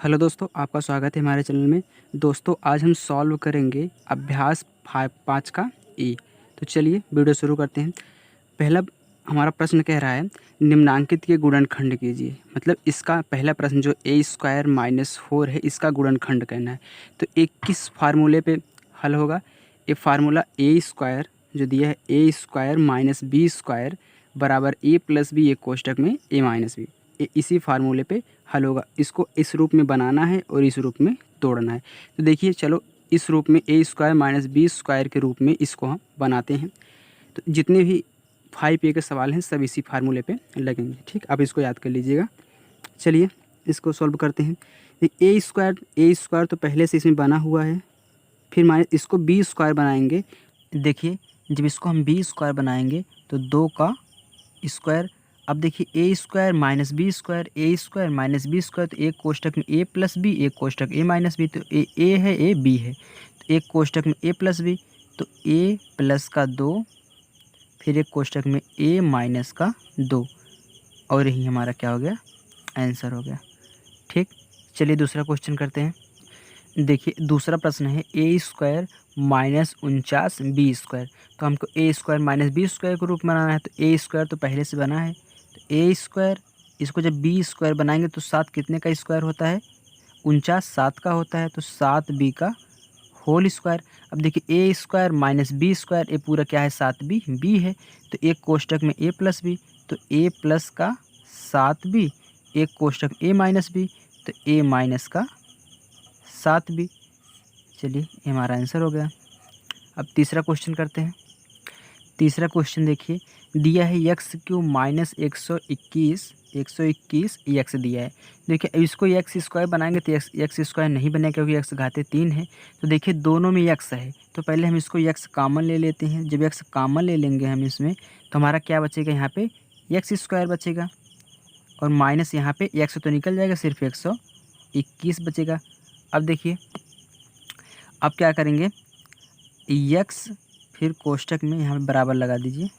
Hello दोस्तों, आपका स्वागत है हमारे चैनल में। दोस्तों आज हम सॉल्व करेंगे अभ्यास 5 का ई। तो चलिए वीडियो शुरू करते हैं। पहला हमारा प्रश्न कह रहा है निम्नांकित के गुणनखंड कीजिए। मतलब इसका पहला प्रश्न जो a² - 4 है इसका गुणनखंड कहना है। तो एक किस फार्मूले पे हल होगा? ये फार्मूला a² जो दिया है a² - b² बराबर a+b एक कोष्टक में a-b, इसी फार्मूले पे हल होगा। इसको इस रूप में बनाना है और इस रूप में तोड़ना है। तो देखिए चलो इस रूप में a² - b² के रूप में इसको हम बनाते हैं। तो जितने भी 5A के सवाल हैं सब इसी फार्मूले पे लगेंगे। ठीक, आप इसको याद कर लीजिएगा। चलिए इसको सॉल्व करते हैं। a² तो पहले से इसमें बना हुआ है, फिर माइनस इसको b² बनाएंगे। देखिए जब इसको हम b² बनाएंगे तो 2 का स्क्वायर। अब देखिए a² - b² a² - b² तो एक कोष्टक में a+b एक कोष्टक a-b। तो a है a b है तो एक कोष्टक में a+b तो a प्लस का 2 फिर एक कोष्टक में a माइनस का 2 और यही हमारा क्या हो गया, आंसर हो गया। ठीक, चलिए दूसरा क्वेश्चन करते हैं। देखिए दूसरा प्रश्न है a² - 49 b²। तो हमको a² - b² के रूप में बनाना है। तो a² तो पहले से बना है तो a², इसको जब b² बनाएंगे तो 7 कितने का स्क्वायर होता है, 49 7 का होता है तो 7b का होल स्क्वायर। अब देखिए a² - b², ये पूरा क्या है 7b b है तो एक कोष्टक में a+b तो a प्लस का 7b एक कोष्टक a-b तो a माइनस का 7b। चलिए ये हमारा आंसर हो गया। अब तीसरा क्वेश्चन करते हैं। तीसरा क्वेश्चन देखिए दिया है x³ - 121 x दिया है। देखिए अब इसको x² बनाएंगे तो x² नहीं बनेगा क्योंकि x घाते 3 है। तो देखिए दोनों में x है तो पहले हम इसको x कॉमन ले लेते हैं। जब x कॉमन ले लेंगे हम इसमें तो हमारा क्या बचेगा, यहाँ पे x² बचेगा और माइनस यहाँ पे x तो निकल जाएगा, सिर्फ 121 बचेगा। अब देखिए अब क्या करेंगे, x फिर कोष्टक में यहाँ पे बराबर लगा दीजिए।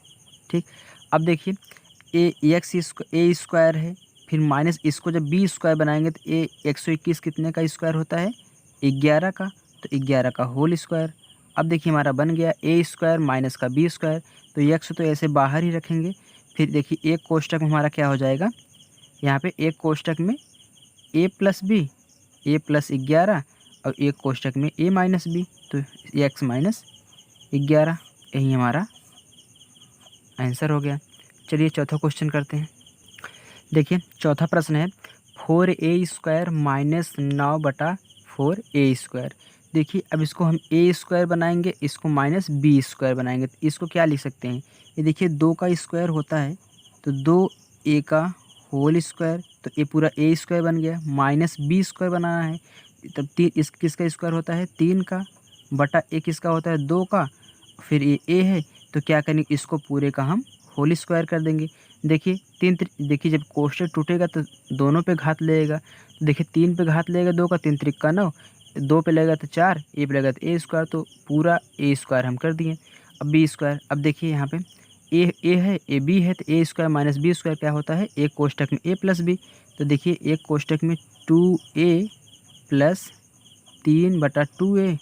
ठीक, अब देखिए a² है फिर माइनस इसको जब b² बनाएंगे तो 121 कितने का स्क्वायर होता है, 11 का तो 11 का होल स्क्वायर। अब देखिए हमारा बन गया a² माइनस का b²। तो x तो ऐसे बाहर ही रखेंगे। फिर देखिए एक कोष्टक में हमारा क्या हो जाएगा, यहाँ पे एक कोष्टक में a+b a+11 और एक कोष्टक में a-b तो x माइनस 11, यही हमारा आंसर हो गया। चलिए चौथा क्वेश्चन करते हैं। देखिए चौथा प्रश्न है 4a² - 9/4a²। देखिए अब इसको हम a² बनाएंगे, इसको माइनस b² बनाएंगे तो इसको क्या लिख सकते हैं, ये देखिए 2 का स्क्वायर होता है तो 2a का होल स्क्वायर तो ये पूरा a² बन गया, माइनस b² बनाना है तब इस किसका स्क्वायर होता है 3 का, बटा एक किसका होता है 2 का, फिर ये a है तो क्या करेंगे इसको पूरे का हम होल स्क्वायर कर देंगे। देखिए देखिए जब कोष्टक टूटेगा तो दोनों पे घात लगेगा। तो देखिए 3 पे घात लगेगा 2 का, 3 त्रिक 9, 2 पे लगेगा तो 4, ए पे लगेगा तो a², तो पूरा a² हम कर दिए। अब b², अब देखिए यहाँ पे ए है ए बी है तो a² माइनस b² क्या होता है, एक कोष्टक में a+b। तो देखिए एक कोष्टक में 2a प्लस 3/2a,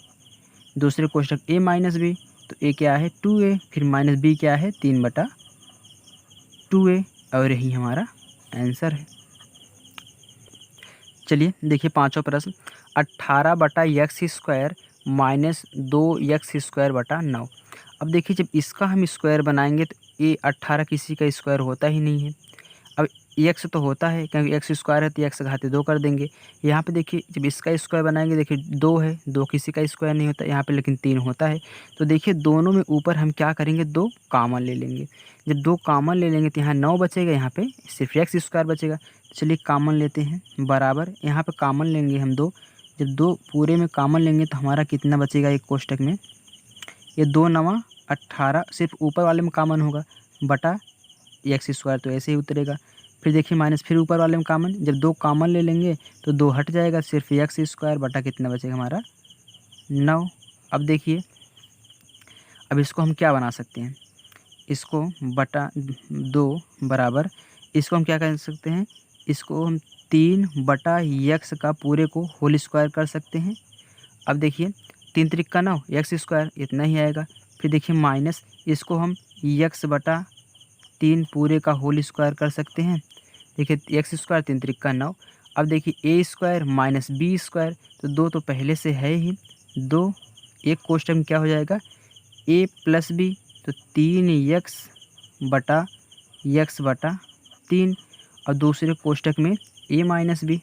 दूसरे कोष्टक a-b तो a क्या है 2a फिर माइनस b क्या है 3/2a और यही हमारा आंसर है। चलिए देखिए पांचवा प्रश्न 18/x² माइनस 2x²/9। अब देखिए जब इसका हम स्क्वायर बनाएंगे तो ये 18 किसी का स्क्वायर होता ही नहीं है। अब x तो होता है क्योंकि x² है तो x घाते 2 कर देंगे। यहाँ पे देखिए जब इसका स्क्वायर बनाएंगे देखिए 2 है, 2 किसी का स्क्वायर नहीं होता यहाँ पे लेकिन 3 होता है। तो देखिए दोनों में ऊपर हम क्या करेंगे 2 कॉमन ले लेंगे। जब 2 कॉमन ले लेंगे तो यहाँ 9 बचेगा, यहाँ पे सिर्फ x² बचेगा। चलिए कॉमन लेते हैं, बराबर यहाँ पे कॉमन लेंगे हम 2। जब 2 पूरे में कॉमन लेंगे तो हमारा कितना बचेगा एक कोष्टक में, ये 2 9 18 सिर्फ ऊपर वाले में कॉमन होगा बटा x² तो ऐसे ही उतरेगा। फिर देखिए माइनस फिर ऊपर वाले में कॉमन, जब 2 कॉमन ले लेंगे तो 2 हट जाएगा, सिर्फ x² बटा कितना बचेगा हमारा 9। अब देखिए अब इसको हम क्या बना सकते हैं, इसको बटा 2 बराबर, इसको हम क्या कर सकते हैं, इसको हम 3/x का पूरे को होल स्क्वायर कर सकते हैं। अब देखिए 3 त्रिक 9 एक्स स्क्वायर इतना ही आएगा। फिर देखिए माइनस इसको हम x/3 पूरे का होल स्क्वायर कर सकते हैं। देखिए एक्स स्क्वायर 3 त्रिक 9। अब देखिए a square minus B square, तो 2 तो पहले से है ही, 2 एक कोष्टक में क्या हो जाएगा a प्लस बी, तो 3x/3 और दूसरे कोष्टक में a माइनस बी,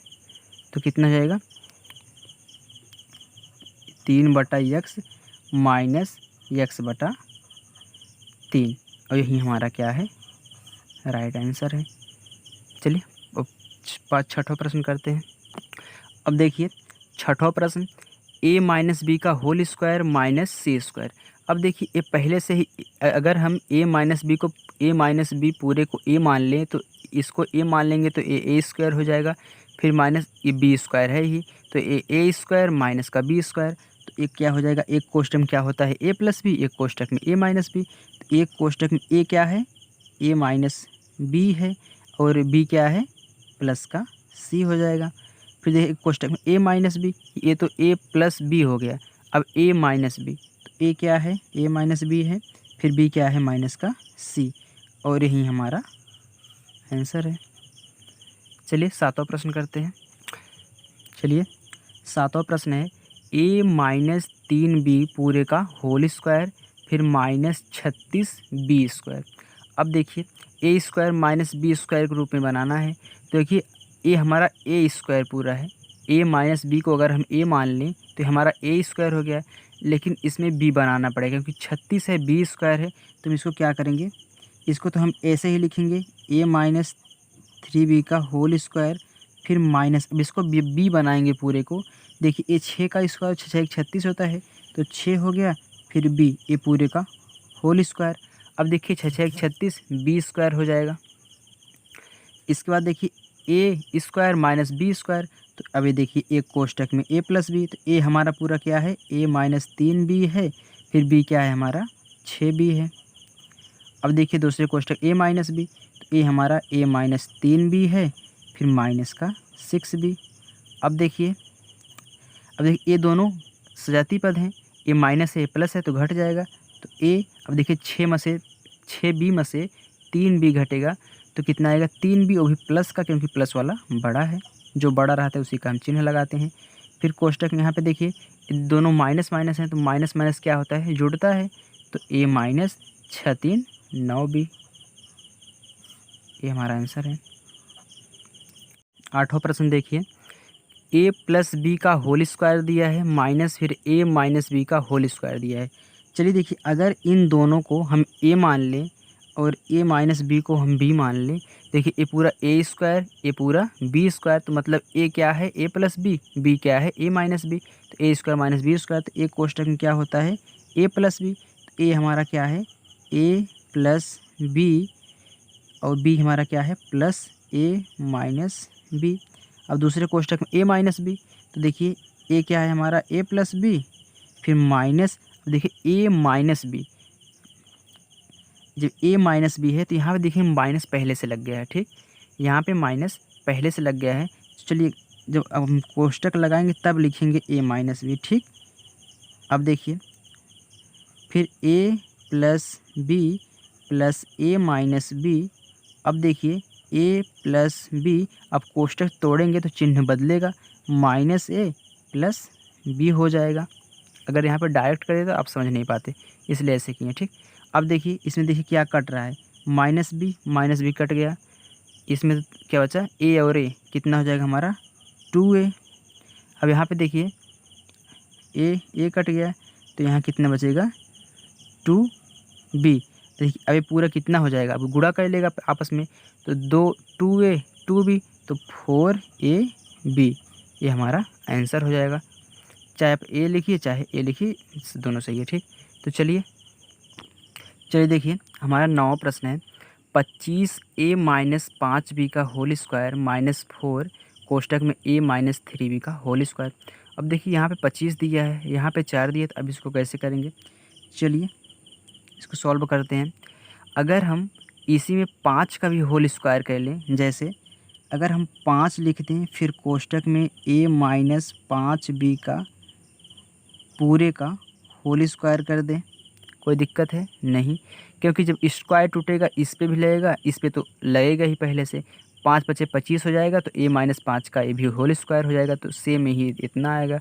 तो कितना हो जाएगा 3/x माइनस x/3, और यही हमारा क्या है राइट आंसर है। चलिए अब छठवां प्रश्न करते हैं। अब देखिए छठवां प्रश्न a माइनस बी का होल स्क्वायर माइनस सी स्क्वायर। अब देखिए ये पहले से ही अगर हम a माइनस बी पूरे को a मान लें तो इसको a मान लेंगे तो a स्क्वायर हो जाएगा, फिर माइनस ये b स्क्वायर है ही, तो a स्क्वायर माइनस का b स्क्वायर, तो एक क्या हो जाएगा, एक कोष्टक में क्या होता है a प्लस बी, एक कोष्टक में a माइनस बी, तो एक कोष्टक में a क्या है a माइनस बी है और b क्या है प्लस का c हो जाएगा। फिर देखिए कोष्टक में a माइनस बी, ये तो a प्लस बी हो गया, अब a माइनस बी, तो a क्या है a माइनस बी है, फिर b क्या है माइनस का c, और यही हमारा आंसर है। चलिए सातवां प्रश्न करते हैं। चलिए सातवां प्रश्न है a माइनस 3b पूरे का होल स्क्वायर फिर माइनस 36b स्क्वायर। अब देखिए a square minus B square के रूप में बनाना है, तो देखिए ये हमारा a स्क्वायर पूरा है, a माइनस बी को अगर हम a मान लें तो हमारा a स्क्वायर हो गया, लेकिन इसमें b बनाना पड़ेगा क्योंकि 36 है b स्क्वायर है, तो हम इसको क्या करेंगे, इसको तो हम ऐसे ही लिखेंगे a माइनस 3b का होल स्क्वायर फिर माइनस, अब इसको b बनाएंगे पूरे को। देखिए ये 6 का स्क्वायर 6 36 होता है, तो 6 हो गया, फिर b ये पूरे का होल स्क्वायर। अब देखिए 6 36 b स्क्वायर हो जाएगा। इसके बाद देखिए a square minus B square, तो अभी देखिए एक कोष्टक में a प्लस बी, तो a हमारा पूरा क्या है a माइनस 3b है, फिर b क्या है हमारा 6b है। अब देखिए दूसरे कोष्टक a माइनस बी, तो a हमारा a माइनस 3b है, फिर माइनस का 6b। अब देखिए ये दोनों सजाती पद हैं, a माइनस है प्लस है तो घट जाएगा, तो a अब देखिए 6b में से 3b घटेगा, तो कितना आएगा 3b, वो भी प्लस का क्योंकि प्लस वाला बड़ा है, जो बड़ा रहता है उसी का हम चिन्ह लगाते हैं। फिर कोष्टक में यहाँ पे देखिए दोनों माइनस माइनस हैं, तो माइनस माइनस क्या होता है जुड़ता है, तो a माइनस 6 3 9b, ये हमारा आंसर है। आठवां प्रश्न देखिए a प्लस बी का होल स्क्वायर दिया है माइनस फिर a माइनस बी का होल स्क्वायर दिया है। चलिए देखिए अगर इन दोनों को हम a मान लें और a माइनस बी को हम b मान लें, देखिए ये पूरा a स्क्वायर ये पूरा b स्क्वायर, तो मतलब a क्या है a प्लस बी, b क्या है a माइनस बी, तो a square minus B square, तो एक कोष्टक में क्या होता है a प्लस बी, तो a हमारा क्या है a प्लस बी और b हमारा क्या है प्लस a माइनस बी। अब दूसरे कोष्टक में a माइनस बी, तो देखिए a क्या है हमारा a प्लस बी, फिर माइनस, देखिए a माइनस बी, जब a माइनस बी है तो यहाँ पे देखिए माइनस पहले से लग गया है, ठीक यहाँ पे माइनस पहले से लग गया है। तो चलिए जब अब हम कोष्टक लगाएंगे तब लिखेंगे a माइनस बी, ठीक। अब देखिए फिर a plus B plus a minus B, अब देखिए a प्लस बी, अब कोष्टक तोड़ेंगे तो चिन्ह बदलेगा, माइनस ए प्लस बी हो जाएगा। अगर यहाँ पर डायरेक्ट करें तो आप समझ नहीं पाते, इसलिए ऐसे किए, ठीक। अब देखिए इसमें देखिए क्या कट रहा है माइनस बी कट गया, इसमें क्या बचा a और a, कितना हो जाएगा हमारा 2a। अब यहाँ पे देखिए a कट गया, तो यहाँ कितना बचेगा 2b। देखिए अब ये पूरा कितना हो जाएगा, अब गुणा कर लेगा आपस में, तो 2a 2b, तो 4ab, ये हमारा आंसर हो जाएगा। चाहे आप a लिखिए चाहे a लिखिए, दोनों सही है, ठीक। तो चलिए देखिए हमारा 9वां प्रश्न है 25a माइनस 5b का होल स्क्वायर माइनस 4 कोष्टक में a माइनस 3b का होल स्क्वायर। अब देखिए यहाँ पे 25 दिया है, यहाँ पे 4 दिया, तो अब इसको कैसे करेंगे, चलिए इसको सॉल्व करते हैं। अगर हम इसी में 5 का भी होल स्क्वायर कर लें, जैसे अगर हम 5 लिख दें फिर कोष्टक में a माइनस 5b का पूरे का होल स्क्वायर कर दें, कोई दिक्कत है नहीं, क्योंकि जब स्क्वायर टूटेगा इस पे भी लगेगा, इस पे तो लगेगा ही पहले से। 5 पचे 25 हो जाएगा, तो a माइनस 5 का ये भी होल स्क्वायर हो जाएगा, तो सेम ही इतना आएगा।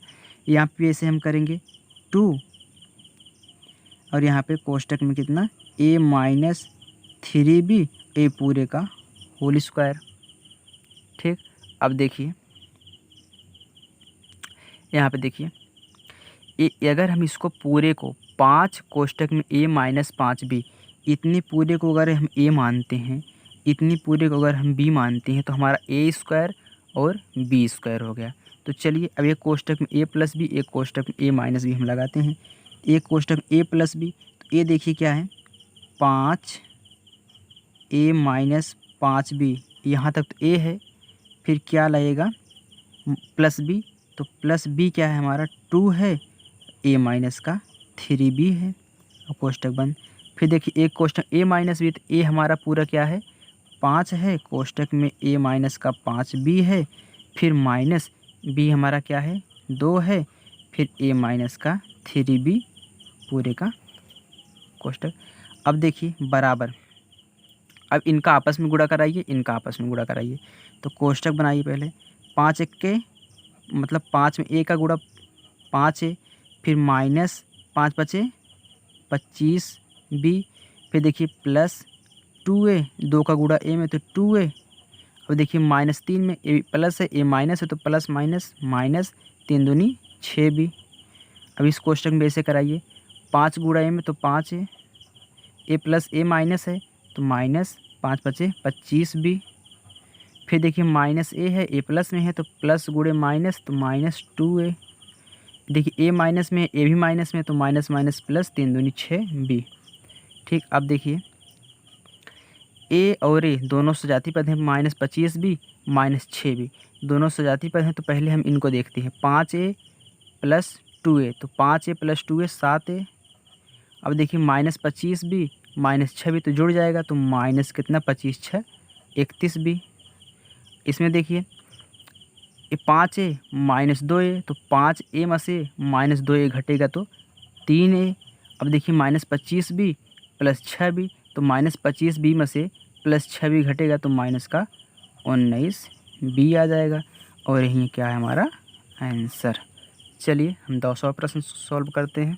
यहाँ पे ऐसे हम करेंगे 2 और यहाँ पे कोष्टक में कितना a माइनस 3b a पूरे का होल स्क्वायर। ठीक, अब देखिए यहाँ पे देखिए अगर हम इसको पूरे को 5 कोष्टक में a माइनस 5b, इतनी पूरे को अगर हम a मानते हैं, इतनी पूरे को अगर हम b मानते हैं, तो हमारा a स्क्वायर और b स्क्वायर हो गया। तो चलिए अब एक कोष्टक में a प्लस बी, एक कोष्टक में a माइनस बी हम लगाते हैं। एक कोष्टक a प्लस बी, तो a देखिए क्या है 5 a माइनस 5b, यहाँ तक तो a है, फिर क्या लगेगा प्लस b, तो प्लस b क्या है हमारा 2 है, a माइनस का 3b है और कोष्टक बंद। फिर देखिए एक कोष्टक a माइनस बी, तो a हमारा पूरा क्या है 5 है, कोष्टक में a माइनस का 5b है, फिर माइनस b हमारा क्या है 2 है, फिर a माइनस का 3b पूरे का कोष्टक। अब देखिए बराबर, अब इनका आपस में गुणा कराइए, इनका आपस में गुणा कराइए। तो कोष्टक बनाइए पहले, 5 एक के मतलब 5 में a का गुणा 5 है, फिर माइनस 5 बचे 25b, फिर देखिए प्लस 2a, 2 का गुणा a में तो 2a। अब देखिए माइनस 3 में a प्लस है, a माइनस है, तो प्लस माइनस माइनस 3 दूनी 6b। अब इस कोष्टक में ऐसे कराइए, 5 गुणा a में तो 5 है, a प्लस a माइनस है, तो माइनस 5 बचे 25b। फिर देखिए माइनस a है, a प्लस में है, तो प्लस गुणे माइनस तो माइनस 2a। देखिए a माइनस में है, a भी माइनस में है, तो माइनस माइनस प्लस 3 दूनी 6b। ठीक, अब देखिए a और a दोनों सजाती पद हैं, माइनस 25b माइनस 6b दोनों सजाती पद हैं। तो पहले हम इनको देखते हैं, 5a प्लस 2a, तो 5a प्लस 2a 7a। अब देखिए माइनस 25b माइनस 6b तो जुड़ जाएगा, तो माइनस कितना 25 6 31b। इसमें देखिए ये 5a माइनस 2a, तो 5a में से माइनस 2a घटेगा तो 3a। अब देखिए माइनस 25b प्लस 6b, तो माइनस 25b में से प्लस 6b घटेगा तो माइनस का 19b आ जाएगा। और यही क्या है हमारा आंसर। चलिए हम 10वां प्रश्न सॉल्व करते हैं।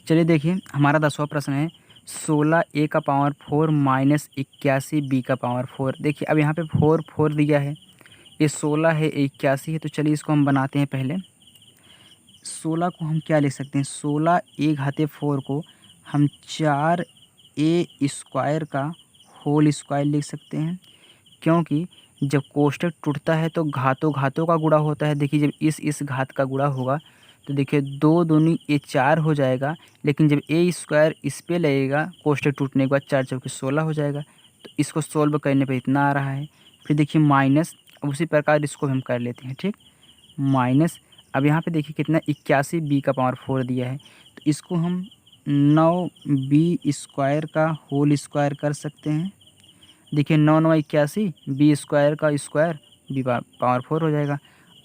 चलिए देखिए हमारा 10वां प्रश्न है 16a का पावर 4 माइनस 81b का पावर 4। देखिए अब यहाँ पे 4 दिया है, ये 16 है, 81 है, तो चलिए इसको हम बनाते हैं। पहले 16 को हम क्या लिख सकते हैं, 16a घाते 4 को हम 4a स्क्वायर का होल स्क्वायर लिख सकते हैं, क्योंकि जब कोष्टक टूटता है तो घातों घातों का गुणा होता है। देखिए जब इस घात का गुणा होगा तो देखिए 2 दूनी ए 4 हो जाएगा, लेकिन जब a स्क्वायर इस पे लगेगा कोष्टक टूटने के बाद 4 चौके 16 हो जाएगा। तो इसको सोल्व करने पर इतना आ रहा है। फिर देखिए माइनस, अब उसी प्रकार इसको हम कर लेते हैं। ठीक, माइनस, अब यहाँ पे देखिए कितना 81b का पावर 4 दिया है, तो इसको हम 9b स्क्वायर का होल स्क्वायर कर सकते हैं। देखिए 9 9 81, b स्क्वायर का स्क्वायर b पावर 4 हो जाएगा।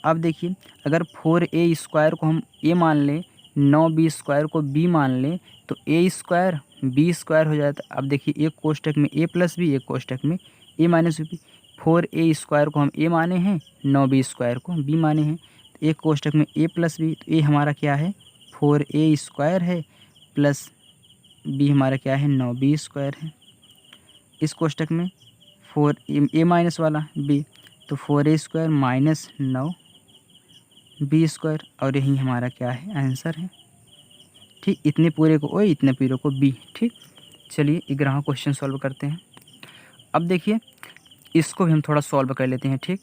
अब देखिए अगर 4a स्क्वायर को हम a मान लें, 9b स्क्वायर को b मान लें, तो a स्क्वायर b स्क्वायर हो जाता है। अब देखिए एक कोष्टक में a प्लस बी, एक कोष्टक में a minus B. 4a square को हम a माने हैं, 9b स्क्वायर को b माने हैं, तो एक कोष्टक में a प्लस बी, तो a हमारा क्या है 4a स्क्वायर है, प्लस b हमारा क्या है 9b स्क्वायर है। इस कोष्टक में 4a माइनस वाला b, तो 4a square minus 9b square, और यही हमारा क्या है आंसर है। ठीक, इतने पूरे को ओ, इतने पूरे को b। ठीक, चलिए 11वां क्वेश्चन सॉल्व करते हैं। अब देखिए इसको भी हम थोड़ा सॉल्व कर लेते हैं। ठीक,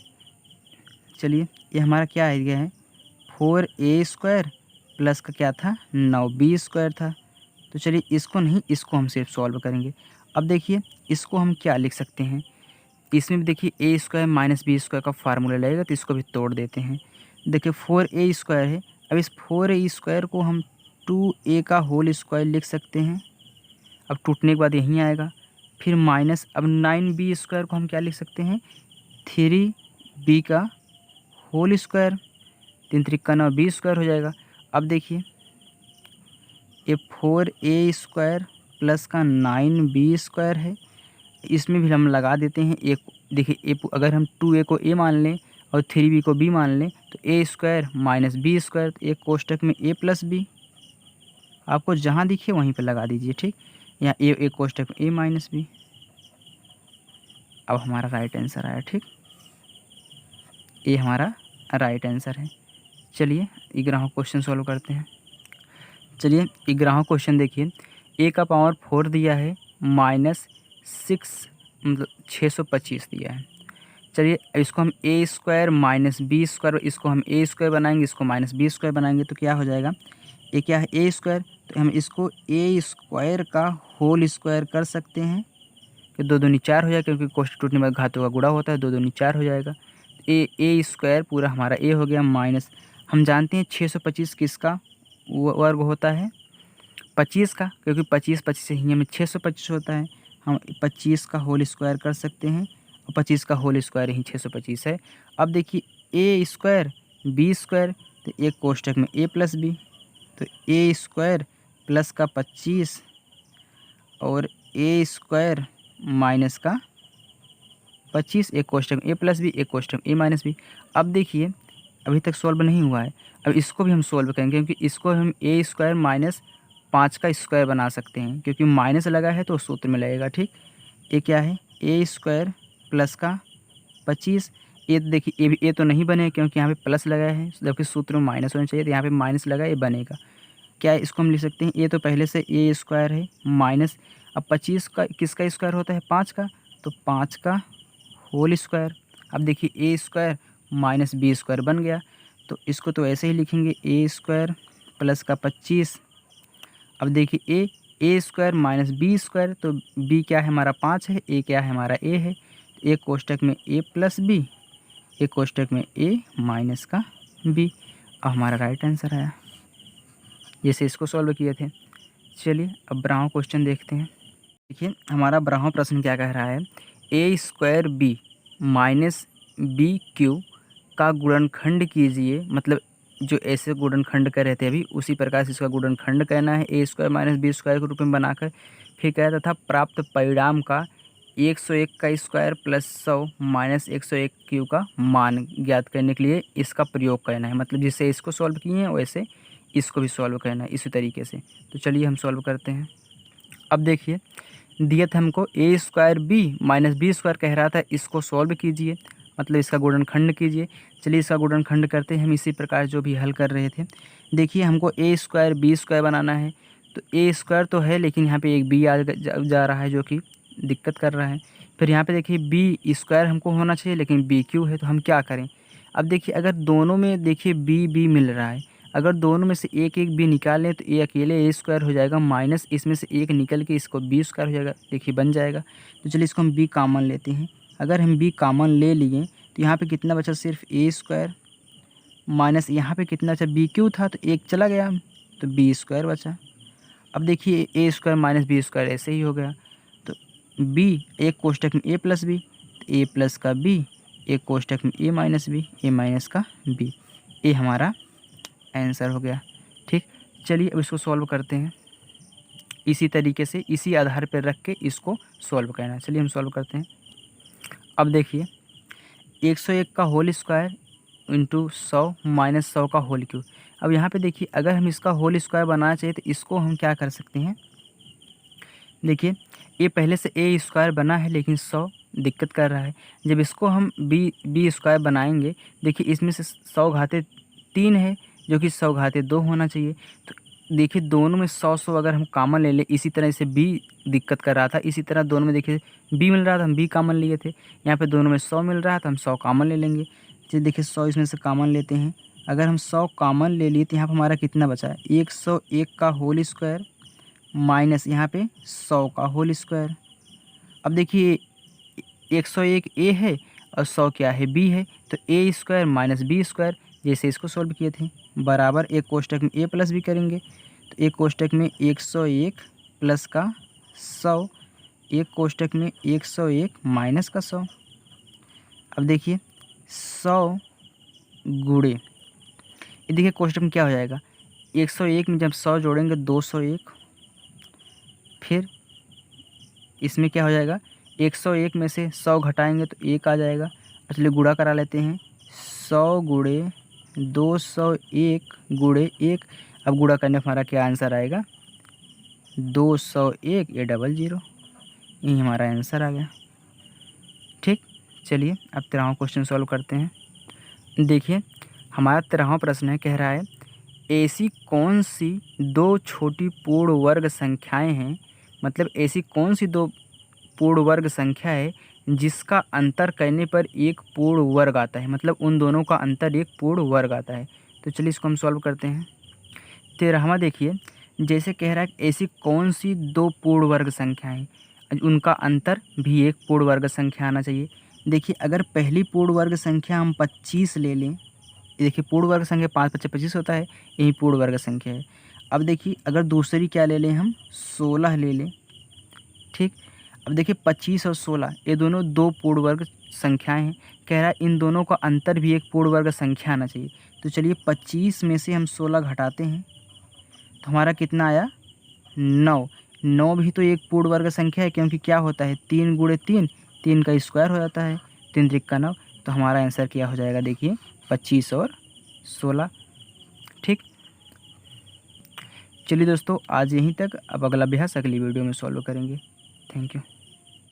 चलिए ये हमारा क्या आ गया है 4a स्क्वायर प्लस का क्या था 9b स्क्वायर था। तो चलिए इसको नहीं, इसको हम सिर्फ सॉल्व करेंगे। अब देखिए इसको हम क्या लिख सकते हैं, इसमें भी देखिए a square minus B square का फार्मूला लगेगा, तो इसको भी तोड़ देते हैं। देखिए 4a स्क्वायर है, अब इस 4a स्क्वायर को हम 2a का होल स्क्वायर लिख सकते हैं। अब टूटने के बाद यहीं आएगा। फिर माइनस, अब 9b स्क्वायर को हम क्या लिख सकते हैं 3b का होल स्क्वायर, 3 त्रिका 9 b स्क्वायर हो जाएगा। अब देखिए ये 4a स्क्वायर प्लस का 9b स्क्वायर है, इसमें भी हम लगा देते हैं एक। देखिए अगर हम 2a को a मान लें और 3b को b मान लें तो a square minus b square, तो एक कोष्टक में a प्लस b, आपको जहाँ दिखे वहीं पर लगा दीजिए, ठीक। यहाँ एक कोष्टक में a माइनस b। अब हमारा राइट आंसर आया, ठीक। ये हमारा राइट आंसर है। चलिए 11वां क्वेश्चन सॉल्व करते हैं। चलिए 11वां क्वेश्चन देखिए, a का पावर 4 दिया है, -6 मतलब 625 दिया है। चलिए इसको हम a square minus b square, इसको हम a स्क्वायर बनाएंगे, इसको माइनस b स्क्वायर बनाएंगे, तो क्या हो जाएगा, ये क्या है a स्क्वायर, तो हम इसको a स्क्वायर का होल स्क्वायर कर सकते हैं कि 2 दूनी 4 हो जाएगा, क्योंकि कोष्टक टूटने में घातों का गुणा होता है, 2 दूनी 4 हो जाएगा। ए स्क्वायर पूरा हमारा a हो गया, माइनस हम जानते हैं 625 किसका वर्ग होता है, 25 का, क्योंकि 25 से ही हमें 625 होता है। हम 25 का होल स्क्वायर कर सकते हैं और 25 का होल स्क्वायर ही 625 है। अब देखिए ए स्क्वायर बी स्क्वायर, तो एक कोष्टक में a प्लस बी, तो ए स्क्वायर प्लस का 25 और ए स्क्वायर माइनस का 25, एक कोष्टक में a प्लस बी, एक कोष्टक में a माइनस बी। अब देखिए अभी तक सॉल्व नहीं हुआ है, अब इसको भी हम सॉल्व करेंगे, क्योंकि इसको हम a स्क्वायर माइनस 5 का स्क्वायर बना सकते हैं, क्योंकि माइनस लगा है तो सूत्र में लगेगा, ठीक। ये क्या है a स्क्वायर प्लस का 25, ये देखिए ये भी ए तो नहीं बने क्योंकि यहाँ पे प्लस लगा है, जबकि सूत्र में माइनस होना चाहिए, तो यहाँ पे माइनस लगा, ये बनेगा क्या है, इसको हम लिख सकते हैं ये तो पहले से a स्क्वायर है माइनस, अब 25 का किसका स्क्वायर होता है 5 का, तो 5 का होल स्क्वायर। अब देखिए a square minus b square बन गया, तो इसको तो ऐसे ही लिखेंगे a स्क्वायर प्लस का 25। अब देखिए a square minus b square, तो b क्या है हमारा 5 है, a क्या है हमारा a है, एक कोष्टक में a प्लस b, एक कोष्टक में a माइनस का b। अब हमारा राइट आंसर आया, जैसे इसको सॉल्व किए थे। चलिए अब 12वां क्वेश्चन देखते हैं। देखिए हमारा 12वां प्रश्न क्या कह रहा है, a square b minus B Q का गुणनखंड कीजिए, मतलब जो ऐसे गुणनखंड कर रहे थे अभी उसी प्रकार से इसका गुणनखंड कहना है, a square minus B square के रूप में बनाकर। फिर कह रहा था प्राप्त परिणाम का 101 का स्क्वायर प्लस 100 माइनस 101 क्यू का मान ज्ञात करने के लिए इसका प्रयोग करना है, मतलब जिससे इसको सॉल्व किए हैं वैसे इसको भी सॉल्व करना है इसी तरीके से। तो चलिए हम सॉल्व करते हैं। अब देखिए दिया था हमको a square b minus B square कह रहा था, इसको सॉल्व कीजिए, मतलब इसका गुणनखंड कीजिए। चलिए इसका गुणनखंड करते हैं हम इसी प्रकार जो भी हल कर रहे थे। देखिए हमको a स्क्वायर बी स्क्वायर बनाना है, तो a स्क्वायर तो है लेकिन यहाँ पे एक b जा रहा है जो कि दिक्कत कर रहा है। फिर यहाँ पे देखिए b स्क्वायर हमको होना चाहिए लेकिन b क्यू है, तो हम क्या करें। अब देखिए अगर दोनों में देखिए b मिल रहा है, अगर दोनों में से एक एक b निकाल लें तो ये अकेले a स्क्वायर हो जाएगा, माइनस इसमें से एक निकल के इसको b स्क्वायर हो जाएगा, देखिए बन जाएगा। तो चलिए इसको हम b कॉमन लेते हैं। अगर हम b कॉमन ले लिए तो यहाँ पे कितना बचा, सिर्फ a स्क्वायर माइनस यहाँ पे कितना बचा b क्यू था, तो एक चला गया तो b स्क्वायर बचा। अब देखिए a square minus B square ऐसे ही हो गया, तो b एक कोष्टक में a प्लस बी, तो a प्लस का b, एक कोष्टक में a minus B, a minus का b, ये हमारा आंसर हो गया, ठीक। चलिए अब इसको सॉल्व करते हैं इसी तरीके से, इसी आधार पर रख के इसको सॉल्व करना है। चलिए हम सॉल्व करते हैं। अब देखिए 101 का होल स्क्वायर इंटू 100 माइनस 100 का होल क्यूब। अब यहाँ पे देखिए अगर हम इसका होल स्क्वायर बनाना चाहिए तो इसको हम क्या कर सकते हैं, देखिए ये पहले से a स्क्वायर बना है लेकिन 100 दिक्कत कर रहा है। जब इसको हम b स्क्वायर बनाएंगे, देखिए इसमें से 100 घाते 3 है जो कि 100 घाते 2 होना चाहिए। तो देखिए दोनों में 100 अगर हम कॉमन ले लें, इसी तरह से b दिक्कत कर रहा था, इसी तरह दोनों में देखिए b मिल रहा था, हम b कॉमन लिए थे। यहाँ पे दोनों में 100 मिल रहा था, हम 100 कॉमन ले लेंगे। चलिए देखिए 100 इसमें से कॉमन लेते हैं। अगर हम 100 कॉमन ले लिए तो यहाँ पर हमारा कितना बचा है, 101 का होल स्क्वायर माइनस यहाँ पे 100 का होल स्क्वायर। अब देखिए 101 a है और 100 क्या है b है, तो a square minus B square जैसे इसको सॉल्व किए थे बराबर एक कोष्टक में a प्लस बी करेंगे, तो एक कोष्टक में 101 प्लस का 100, एक कोष्टक में 101 माइनस का 100। अब देखिए 100 गुणे, ये देखिए क्वेश्चन में क्या हो जाएगा, 101 में जब 100 जोड़ेंगे 201, फिर इसमें क्या हो जाएगा, 101 में से 100 घटाएंगे तो 1 आ जाएगा। चलिए गुणा करा लेते हैं, 100 गुणे 201 गुणे 1। अब गुणा करने पर हमारा क्या आंसर आएगा, 201, ये 00, यही हमारा आंसर आ गया। ठीक, चलिए अब 13वां क्वेश्चन सॉल्व करते हैं। देखिए हमारा 13वां प्रश्न है, कह रहा है ऐसी कौन सी दो छोटी पूर्ण वर्ग संख्याएं हैं, मतलब ऐसी कौन सी दो पूर्ण वर्ग संख्या है जिसका अंतर करने पर एक पूर्ण वर्ग आता है, मतलब उन दोनों का अंतर एक पूर्ण वर्ग आता है। तो चलिए इसको हम सॉल्व करते हैं। 13वां देखिए, जैसे कह रहा है ऐसी कौन सी दो पूर्ण वर्ग संख्याएं, उनका अंतर भी एक पूर्ण वर्ग संख्या आना चाहिए। देखिए अगर पहली पूर्ण वर्ग संख्या हम 25 ले लें, देखिए पूर्ण वर्ग संख्या 5 × 25 होता है, यही पूर्ण वर्ग संख्या है। अब देखिए अगर दूसरी क्या ले लें हम, 16 ले लें। ठीक, अब देखिए 25 और 16 ये दोनों दो पूर्ण वर्ग संख्याएं हैं, कह रहा है इन दोनों का अंतर भी एक पूर्ण वर्ग संख्या आना चाहिए। तो चलिए 25 में से हम 16 घटाते हैं तो हमारा कितना आया, 9। 9 भी तो एक पूर्ण वर्ग संख्या है, क्योंकि क्या होता है 3 गुणे 3, 3 का स्क्वायर हो जाता है, 3 त्रिक 9। तो हमारा आंसर क्या हो जाएगा, देखिए 25 और 16। ठीक, चलिए दोस्तों आज यहीं तक, अब अगला अभ्यास अगली वीडियो में सॉल्व करेंगे। Thank you.